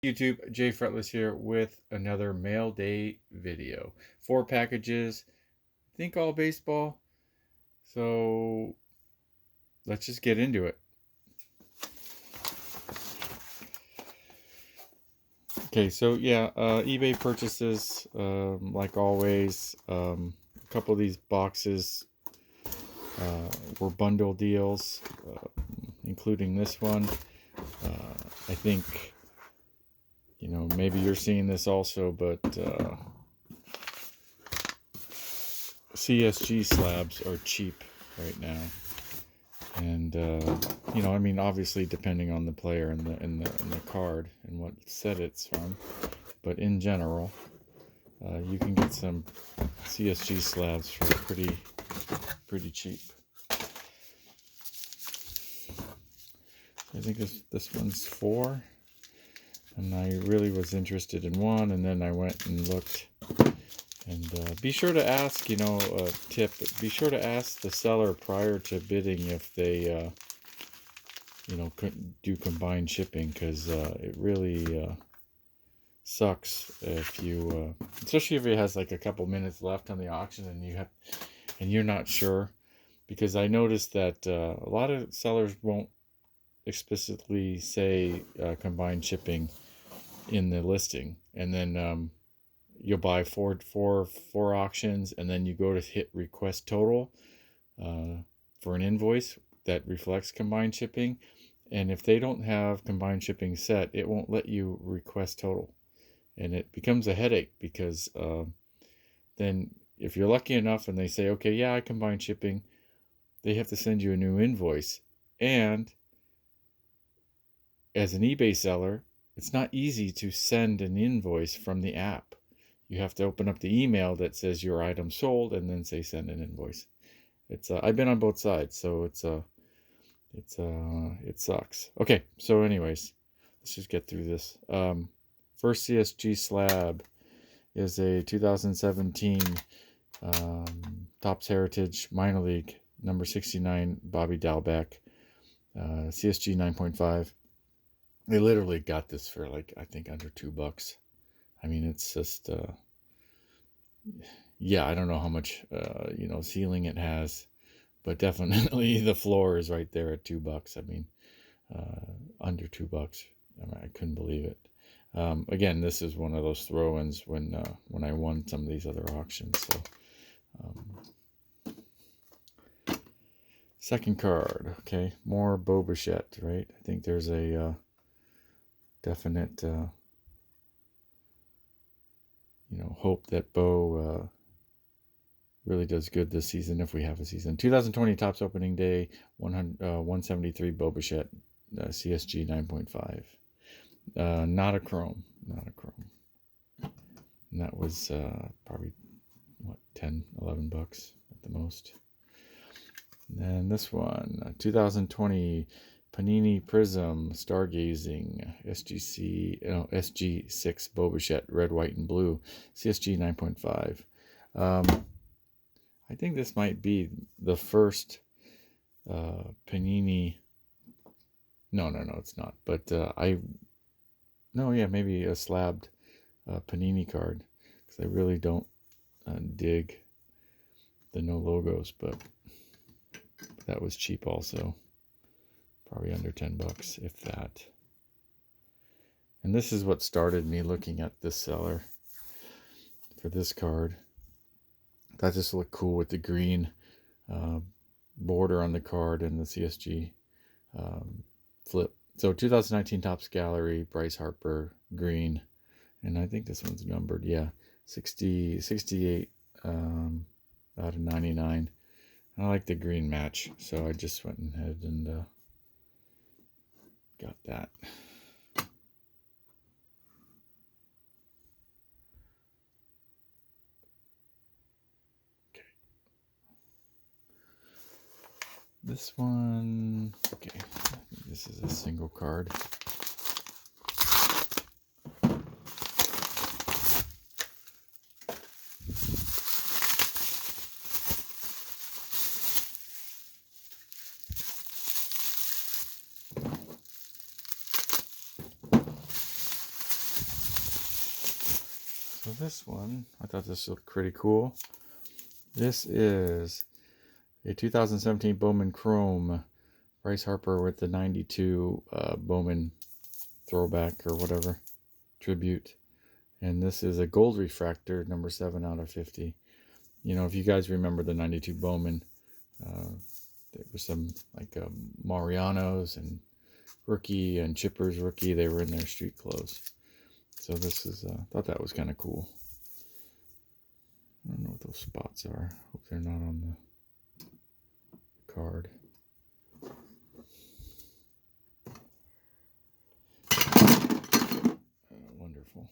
YouTube, Jay Fretless here with another mail day video. 4 packages, think all baseball. So let's just get into it. Okay, so yeah, eBay purchases, like always. A couple of these boxes were bundle deals, including this one. I think, maybe you're seeing this also, but CSG slabs are cheap right now. And obviously depending on the player and the card and what set it's from, but in general, you can get some CSG slabs for pretty cheap. I think this one's 4, and I really was interested in one, and then I went and looked. And be sure to ask, a tip, be sure to ask the seller prior to bidding if they, do combined shipping, because it really sucks if you, especially if it has like a couple minutes left on the auction and you're not sure, because I noticed that a lot of sellers won't explicitly say combined shipping in the listing, and then you'll buy four auctions, and then you go to hit request total for an invoice that reflects combined shipping. And if they don't have combined shipping set, it won't let you request total. And it becomes a headache, because then if you're lucky enough and they say, okay, yeah, I combined shipping, they have to send you a new invoice. And as an eBay seller, it's not easy to send an invoice from the app. You have to open up the email that says your item sold and then say send an invoice. It's I've been on both sides, so it sucks. Okay, so anyways, let's just get through this. First CSG slab is a 2017 Topps Heritage Minor League number 69 Bobby Dalbec, CSG 9.5. They literally got this for like, I think, under $2. I mean, it's just, yeah, I don't know how much, ceiling it has, but definitely the floor is right there at $2. I mean, under $2. I mean, I couldn't believe it. Again, this is one of those throw-ins when I won some of these other auctions. So, second card, okay, more Bo Bichette, right? I think there's a definite, hope that Bo really does good this season, if we have a season. 2020 Topps opening day, 173 Bo Bichette, CSG 9.5. Not a chrome. And that was probably, $10-11 at the most. And then this one, 2020 Panini Prism Stargazing SG6 Bo Bichette, red, white, and blue, CSG 9.5. I think this might be the first Panini. No, it's not. But maybe a slabbed Panini card, because I really don't dig the no logos, but that was cheap also. Probably under $10, if that. And this is what started me looking at this seller for this card. That just looked cool with the green border on the card and the CSG flip. So 2019 Topps Gallery, Bryce Harper, green. And I think this one's numbered, 68 out of 99. I like the green match, so I just went ahead and got that. Okay. This one, okay, I think this is a single card. So this one, I thought this looked pretty cool. This is a 2017 Bowman Chrome. Bryce Harper with the 92 Bowman throwback or whatever, tribute. And this is a gold refractor, number 7 out of 50. You know, if you guys remember the 92 Bowman, there was some like Mariano's and rookie and Chipper's rookie. They were in their street clothes. So this is, thought that was kind of cool. I don't know what those spots are. Hope they're not on the card. Wonderful.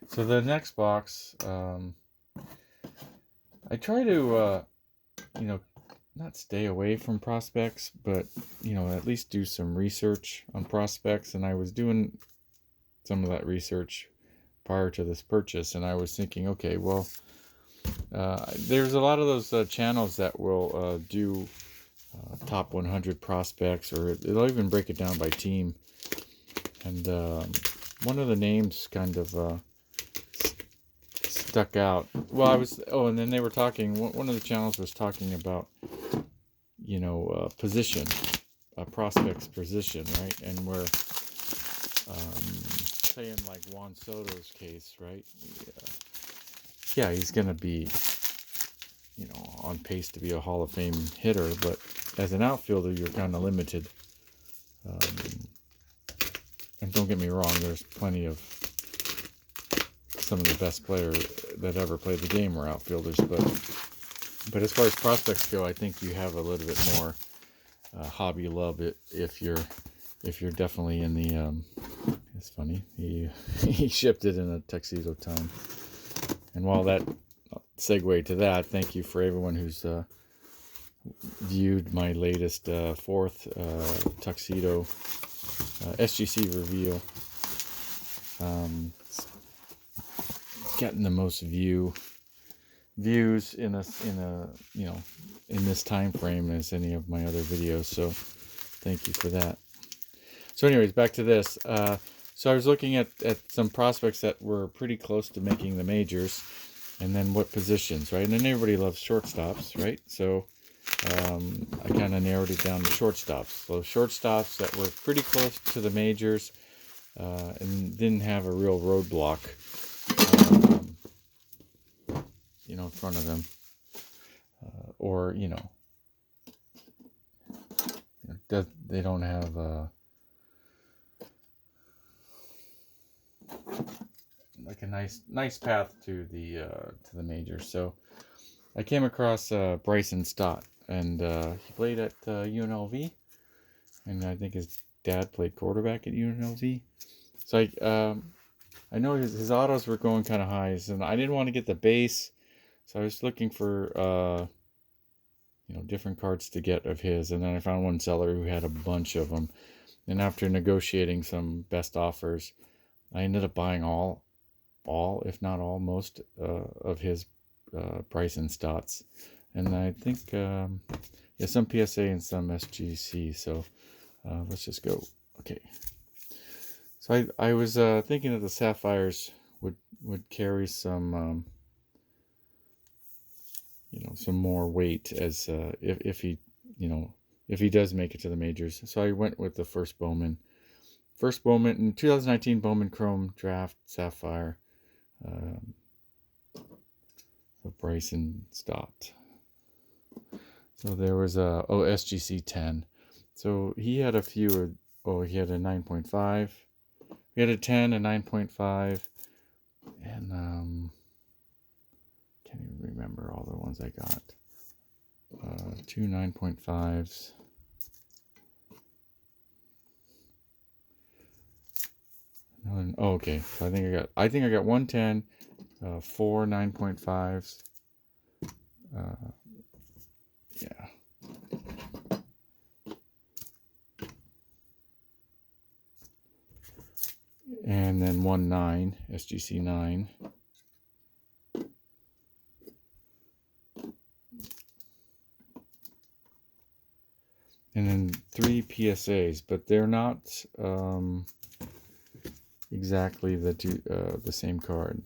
So the next box, I try to, you know, not stay away from prospects, but, you know, at least do some research on prospects. And I was doing some of that research prior to this purchase, and I was thinking, okay, well, there's a lot of those channels that will do top 100 prospects, or they'll even break it down by team. And one of the names kind of stuck out. Well, and then they were talking, one of the channels was talking about, you know, position, prospect's position, right? And where, say in like Juan Soto's case, right? Yeah, he's going to be, you know, on pace to be a Hall of Fame hitter, but as an outfielder, you're kind of limited. And don't get me wrong, there's plenty of some of the best players that ever played the game are outfielders, but as far as prospects go, I think you have a little bit more hobby love if you're definitely in the. It's funny, he shipped it in a tuxedo time, and while that segue to that, thank you for everyone who's viewed my latest fourth tuxedo SGC reveal. Getting the most views in a you know, in this time frame as any of my other videos, so thank you for that. So anyways, back to this. So I was looking at some prospects that were pretty close to making the majors, and then what positions, right? And then everybody loves shortstops, right? So I kind of narrowed it down to shortstops. So shortstops that were pretty close to the majors and didn't have a real roadblock, you know, in front of them, or you know, they don't have like a nice path to the majors. So I came across Bryce Stott, and he played at UNLV, and I think his dad played quarterback at UNLV. So I know his autos were going kind of high, and I didn't want to get the base, so I was looking for you know, different cards to get of his, and then I found one seller who had a bunch of them. And after negotiating some best offers, I ended up buying all, if not all, most of his Bryce Stotts. And I think, yeah, some PSA and some SGC. So let's just go. Okay. So I was thinking that the Sapphires would carry some, you know, some more weight as if he, you know, if he does make it to the majors. So I went with the first Bowman in 2019 Bowman Chrome Draft Sapphire, of Bryce Stott. So there was a SGC 10. So he had a few. He had a 9.5. We had a 10, a 9.5, and can't even remember all the ones I got. 2 9.5s. Okay. So I think I got 110, 4 9.5s. Yeah. And then 1 9, SGC 9. And then 3 3 PSAs, but they're not exactly the same card.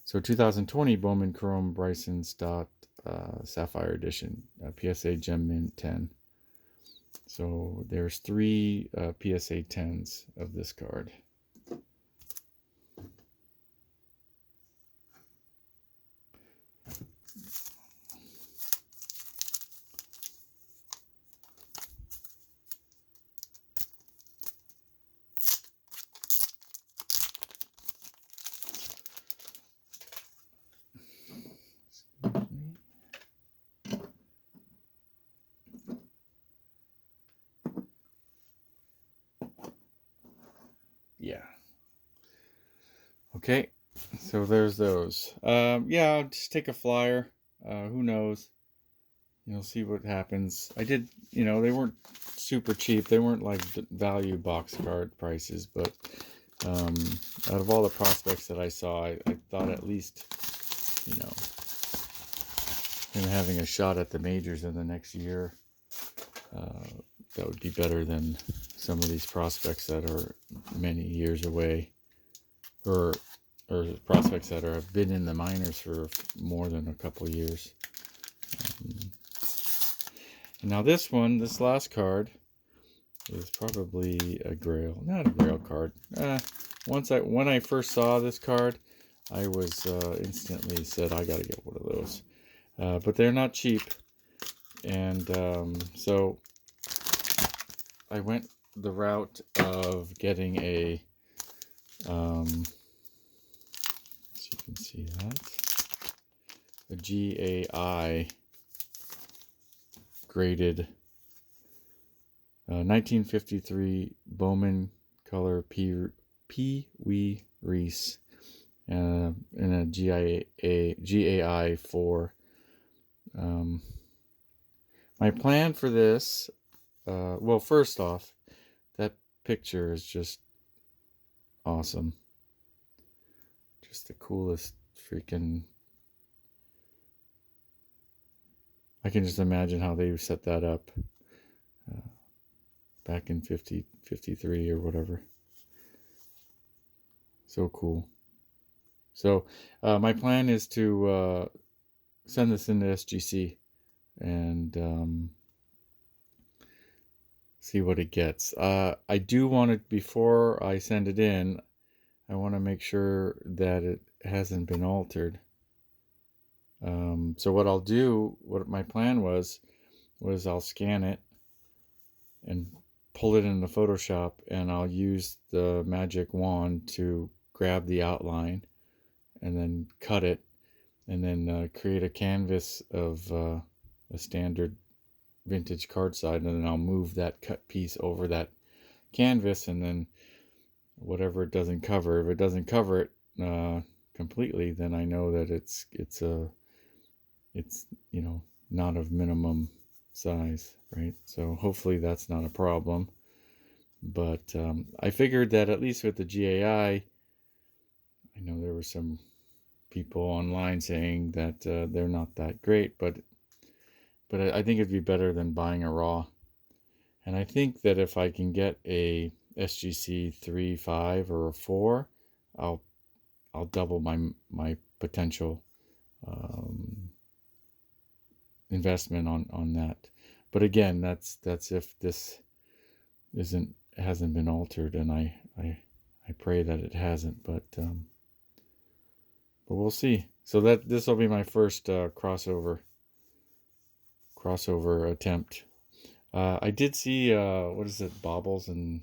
So 2020 Bowman Chrome Bryson Stott Sapphire Edition, PSA Gem Mint 10. So there's 3 PSA 10s of this card. Yeah. Okay, so there's those. Yeah, I'll just take a flyer. Who knows? You'll see what happens. I did, they weren't super cheap. They weren't like value box card prices, but out of all the prospects that I saw, I thought at least, him having a shot at the majors in the next year, that would be better than some of these prospects that are many years away, or prospects that have been in the minors for more than a couple years. Now this last card is probably a Grail, not a Grail card. When I first saw this card, I was instantly said I got to get one of those. But they're not cheap, and so I went the route of getting a, so you can see that, a GAI graded 1953 Bowman color Pee Wee Reese in a GAI 4. My plan for this, well, first off, that picture is just awesome. Just the coolest freaking... I can just imagine how they set that up back in 53 or whatever. So cool. So my plan is to send this into SGC and see what it gets. I do want it, before I send it in, I want to make sure that it hasn't been altered. So what I'll do, what my plan was I'll scan it and pull it into Photoshop, and I'll use the magic wand to grab the outline and then cut it, and then create a canvas of a standard vintage card side, and then I'll move that cut piece over that canvas, and then whatever it doesn't cover, if it doesn't cover it completely, then I know that it's not of minimum size, right? So hopefully that's not a problem. But I figured that at least with the GAI, I know there were some people online saying that they're not that great, but I think it'd be better than buying a raw. And I think that if I can get a SGC 3, 5, or a 4, I'll double my potential investment on that. But again, that's if this hasn't been altered, and I pray that it hasn't, but we'll see. So that this will be my first crossover attempt. I did see what is it, Baubles and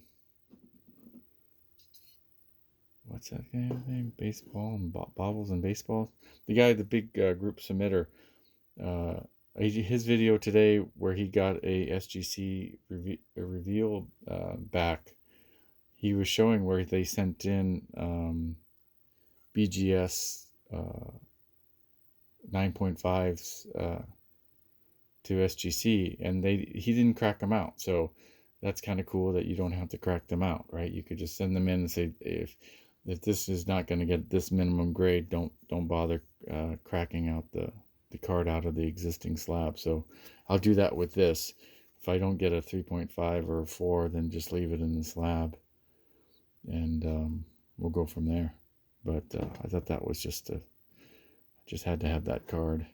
what's that guy's name? Baseball and Baubles and Baseball. The guy, the big group submitter. His video today where he got a SGC reveal back. He was showing where they sent in BGS 9.5s to SGC, and he didn't crack them out. So that's kind of cool that you don't have to crack them out, right? You could just send them in and say, if this is not going to get this minimum grade, don't bother cracking out the card out of the existing slab. So I'll do that with this. if I don't get a 3.5 or a 4, then just leave it in this lab, and we'll go from there. But I thought that was just had to have that card.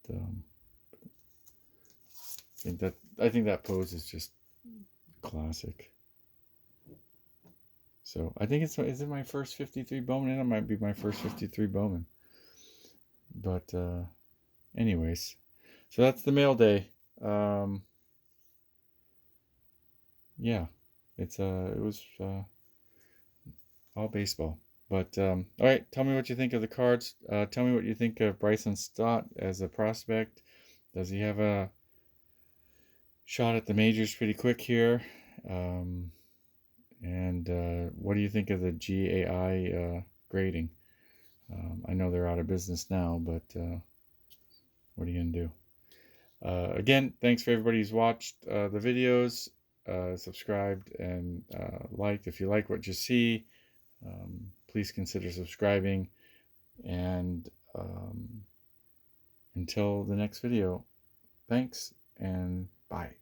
But I think that pose is just classic. So I think is it my first 53 Bowman? It might be my first 53 Bowman. But anyways, so that's the mail day. Yeah, it was all baseball. But all right, tell me what you think of the cards. Tell me what you think of Bryson Stott as a prospect. Does he have a shot at the majors pretty quick here? And what do you think of the GAI grading? I know they're out of business now, but what are you going to do? Again, thanks for everybody who's watched the videos, subscribed, and liked. If you like what you see, please consider subscribing. And until the next video, thanks and bye.